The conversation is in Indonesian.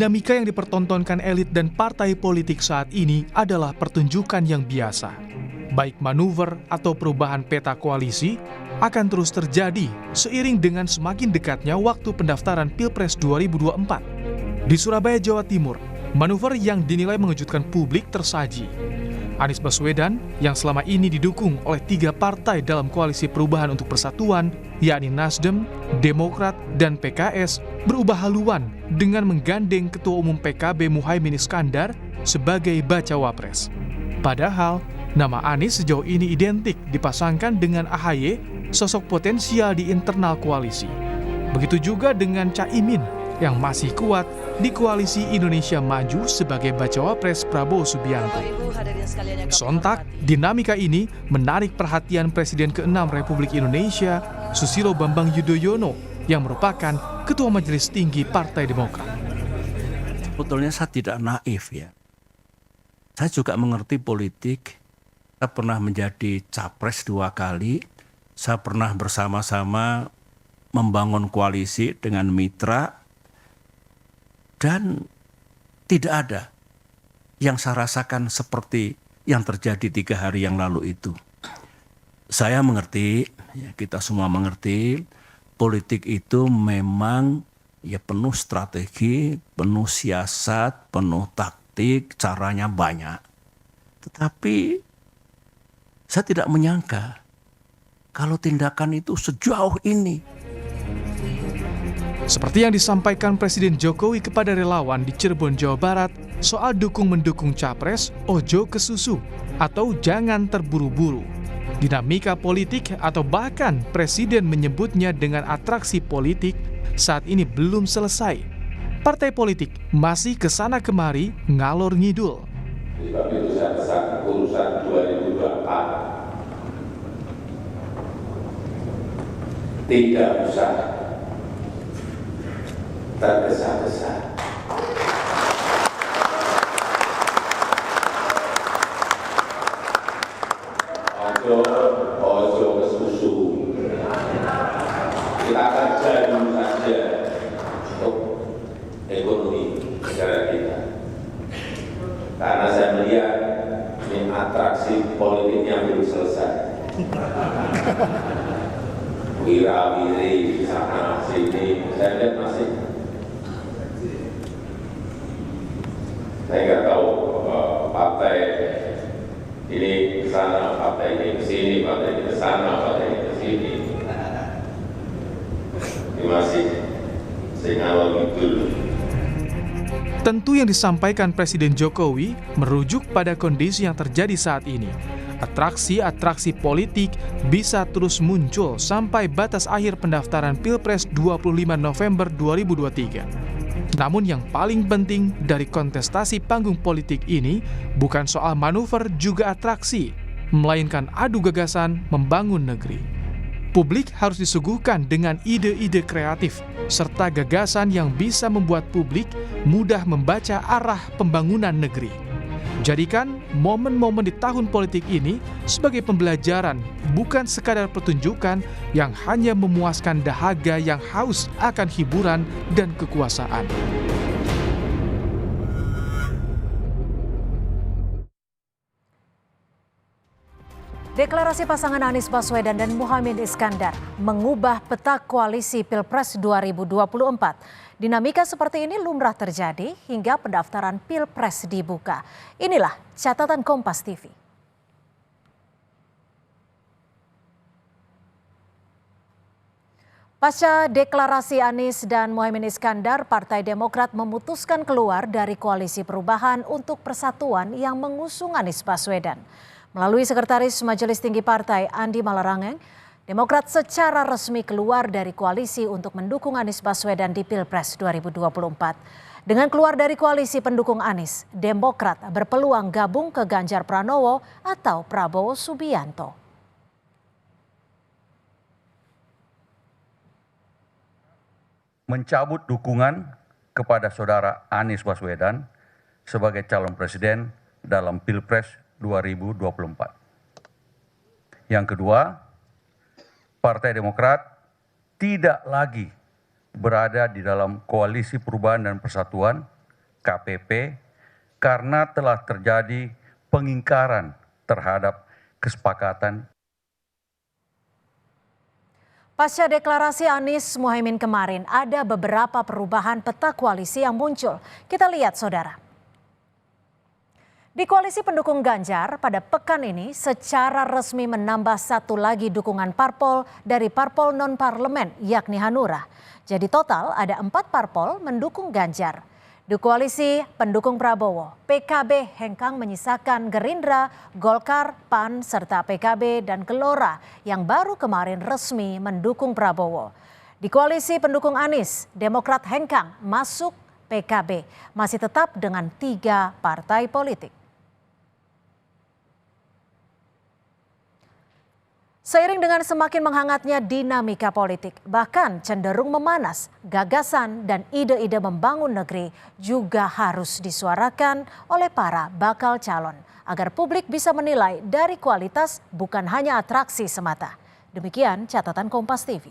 Dinamika yang dipertontonkan elit dan partai politik saat ini adalah pertunjukan yang biasa. Baik manuver atau perubahan peta koalisi akan terus terjadi seiring dengan semakin dekatnya waktu pendaftaran Pilpres 2024. Di Surabaya, Jawa Timur, manuver yang dinilai mengejutkan publik tersaji. Anies Baswedan yang selama ini didukung oleh 3 partai dalam koalisi perubahan untuk persatuan, yakni Nasdem, Demokrat, dan PKS, berubah haluan dengan menggandeng Ketua Umum PKB Muhaimin Iskandar sebagai bacawa pres. Padahal, nama Anies sejauh ini identik dipasangkan dengan AHY, sosok potensial di internal koalisi. Begitu juga dengan Caimin yang masih kuat di koalisi Indonesia Maju sebagai bacawa pres Prabowo Subianto. Sontak, dinamika ini menarik perhatian Presiden ke-6 Republik Indonesia, Susilo Bambang Yudhoyono, yang merupakan Ketua Majelis Tinggi Partai Demokrat. Sebetulnya saya tidak naif ya. Saya juga mengerti politik. Saya pernah menjadi capres 2 kali. Saya pernah bersama-sama membangun koalisi dengan mitra. Dan tidak ada yang saya rasakan seperti yang terjadi 3 hari yang lalu itu. Saya mengerti, ya kita semua mengerti, politik itu memang ya penuh strategi, penuh siasat, penuh taktik, caranya banyak. Tetapi saya tidak menyangka kalau tindakan itu sejauh ini. Seperti yang disampaikan Presiden Jokowi kepada relawan di Cirebon, Jawa Barat, soal dukung-mendukung capres, ojo kesusu, atau jangan terburu-buru. Dinamika politik atau bahkan Presiden menyebutnya dengan atraksi politik saat ini belum selesai. Partai politik masih kesana kemari ngalor ngidul. Sebab itu saya pesan urusan 2024 tidak usah tergesa-gesa. Ojo kesusu. Kita kerja dulu saja untuk ekonomi negara kita. Karena saya melihat ini atraksi politiknya belum selesai. Wira-wiri sana sini, saya lihat masih. Saya nggak tahu partai ini ke sana, partai ini ke sini, partai ini ke sana, partai ini ke sini. Ini masih ngalor ngidul. Tentu yang disampaikan Presiden Jokowi merujuk pada kondisi yang terjadi saat ini. Atraksi-atraksi politik bisa terus muncul sampai batas akhir pendaftaran Pilpres 25 November 2023. Namun yang paling penting dari kontestasi panggung politik ini bukan soal manuver juga atraksi, melainkan adu gagasan membangun negeri. Publik harus disuguhkan dengan ide-ide kreatif serta gagasan yang bisa membuat publik mudah membaca arah pembangunan negeri. Jadikan momen-momen di tahun politik ini sebagai pembelajaran, bukan sekadar pertunjukan yang hanya memuaskan dahaga yang haus akan hiburan dan kekuasaan. Deklarasi pasangan Anies Baswedan dan Muhaimin Iskandar mengubah peta koalisi Pilpres 2024. Dinamika seperti ini lumrah terjadi hingga pendaftaran Pilpres dibuka. Inilah catatan Kompas TV. Pasca deklarasi Anies dan Muhaimin Iskandar, Partai Demokrat memutuskan keluar dari Koalisi Perubahan untuk Persatuan yang mengusung Anies Baswedan. Melalui Sekretaris Majelis Tinggi Partai Andi Malarangeng, Demokrat secara resmi keluar dari koalisi untuk mendukung Anies Baswedan di Pilpres 2024. Dengan keluar dari koalisi pendukung Anies, Demokrat berpeluang gabung ke Ganjar Pranowo atau Prabowo Subianto. Mencabut dukungan kepada saudara Anies Baswedan sebagai calon presiden dalam Pilpres 2024. Yang kedua, Partai Demokrat tidak lagi berada di dalam Koalisi Perubahan dan Persatuan KPP karena telah terjadi pengingkaran terhadap kesepakatan. Pasca deklarasi Anies Muhaimin kemarin, ada beberapa perubahan peta koalisi yang muncul. Kita lihat, saudara. Di koalisi pendukung Ganjar, pada pekan ini secara resmi menambah satu lagi dukungan parpol dari parpol non-parlemen, yakni Hanura. Jadi total ada 4 parpol mendukung Ganjar. Di koalisi pendukung Prabowo, PKB hengkang menyisakan Gerindra, Golkar, PAN, serta PKB dan Gelora yang baru kemarin resmi mendukung Prabowo. Di koalisi pendukung Anies, Demokrat hengkang masuk PKB, masih tetap dengan 3 partai politik. Seiring dengan semakin menghangatnya dinamika politik, bahkan cenderung memanas, gagasan dan ide-ide membangun negeri juga harus disuarakan oleh para bakal calon agar publik bisa menilai dari kualitas bukan hanya atraksi semata. Demikian catatan Kompas TV.